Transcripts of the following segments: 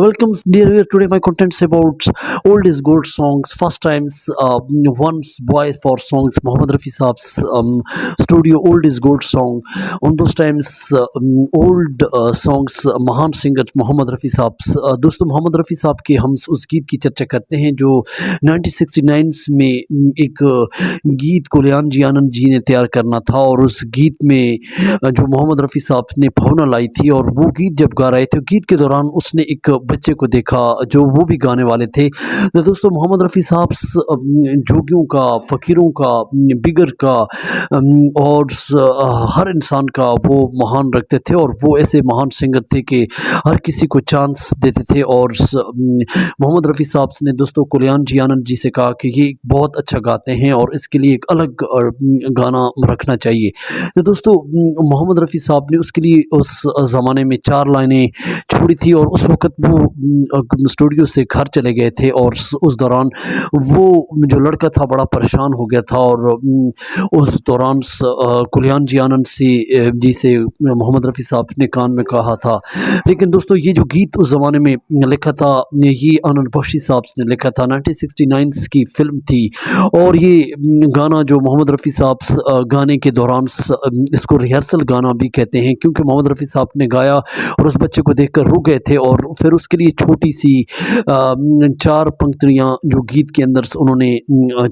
Welcome dear viewer, today my contents about old is gold songs. First times once voice for songs Muhammad Rafi Saab's studio old is gold song. On those times old songs महान singer Mohammad Rafi साहब. दोस्तों मोहम्मद रफ़ी साहब के हम उस गीत की चर्चा करते हैं जो 1969 में एक गीत कुलियान जी आनंद जी ने तैयार करना था, और उस गीत में जो मोहम्मद रफ़ी साहब ने भावना लाई थी, और वो गीत जब गा रहे थे, गीत के दौरान उसने एक बच्चे को देखा जो वो भी गाने वाले थे. तो दोस्तों मोहम्मद रफ़ी साहब जोगियों का, फ़कीरों का, बिगर का और हर इंसान का वो महान रखते थे, और वो ऐसे महान सिंगर थे कि हर किसी को चांस देते थे. और मोहम्मद रफ़ी साहब ने दोस्तों कुलियान जी आनंद जी से कहा कि ये बहुत अच्छा गाते हैं और इसके लिए एक अलग गाना रखना चाहिए. तो दोस्तों मोहम्मद रफ़ी साहब ने उसके लिए उस ज़माने में 4 लाइनें छोड़ी थी, और उस वक़्त वो स्टूडियो से घर चले गए थे, और उस दौरान वो जो लड़का था बड़ा परेशान हो गया था, और उस दौरान कुलियान जी आनंद जी से मोहम्मद रफ़ी साहब ने कान में कहा था. लेकिन दोस्तों ये जो गीत उस ज़माने में लिखा था, ये आनंद बख्शी साहब ने लिखा था. 1969 की फिल्म थी, और ये गाना जो मोहम्मद रफ़ी साहब गाने के दौरान इसको रिहर्सल गाना भी कहते हैं, क्योंकि मोहम्मद रफ़ी साहब ने गाया और उस बच्चे को देखकर रुक गए थे, और फिर उसके लिए छोटी सी 4 पंक्तियाँ जो गीत के अंदर उन्होंने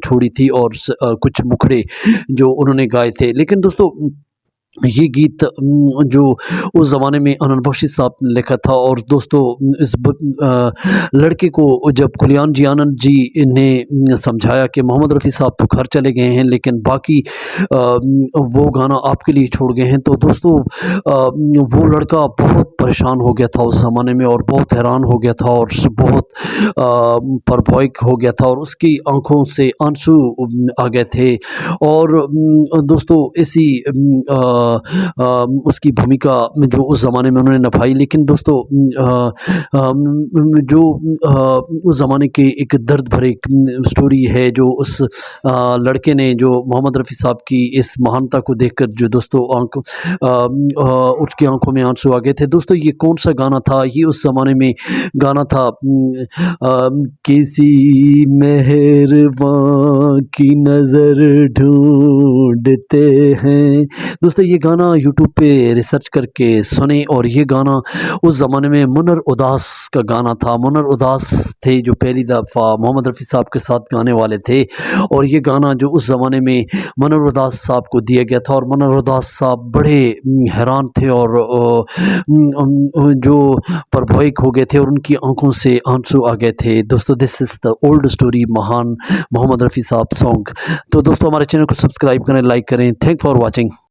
छोड़ी थी, और कुछ मुखड़े जो उन्होंने गाए थे. लेकिन दोस्तों ये गीत जो उस ज़माने में आनंद बख्शी साहब ने लिखा था, और दोस्तों इस लड़के को जब कुलियान जी आनंद जी ने समझाया कि मोहम्मद रफ़ी साहब तो घर चले गए हैं, लेकिन बाकी वो गाना आपके लिए छोड़ गए हैं, तो दोस्तों वो लड़का बहुत परेशान हो गया था उस ज़माने में, और बहुत हैरान हो गया था, और बहुत परभौक हो गया था, और उसकी आंखों से आंसू आ गए थे. और दोस्तों इसी उसकी भूमिका जो उस ज़माने में उन्होंने निभाई. लेकिन दोस्तों जो उस ज़माने के एक दर्द भरे स्टोरी है, जो उस लड़के ने जो मोहम्मद रफ़ी साहब की इस महानता को देखकर जो दोस्तों उसकी आंखों में आंसू आ गए थे. दोस्तों ये कौन सा गाना था? ये उस ज़माने में गाना था किसी मेहरबां की नज़र ढूंढते हैं. दोस्तों ये गाना यूट्यूब पे रिसर्च करके सुने, और ये गाना उस ज़माने में मुन्नर उदास का गाना था. मुन्नर उदास थे जो पहली दफ़ा मोहम्मद रफ़ी साहब के साथ गाने वाले थे, और ये गाना जो उस ज़माने में मुन्नर उदास साहब को दिया गया था, और मुन्नर उदास साहब बड़े हैरान थे, और जो परभौक हो गए थे, और उनकी आंखों से आंसू आ गए थे. दोस्तों this is the old story महान मोहम्मद रफ़ी साहब सॉन्ग. तो दोस्तों हमारे चैनल को सब्सक्राइब करें, लाइक करें. Thank for watching.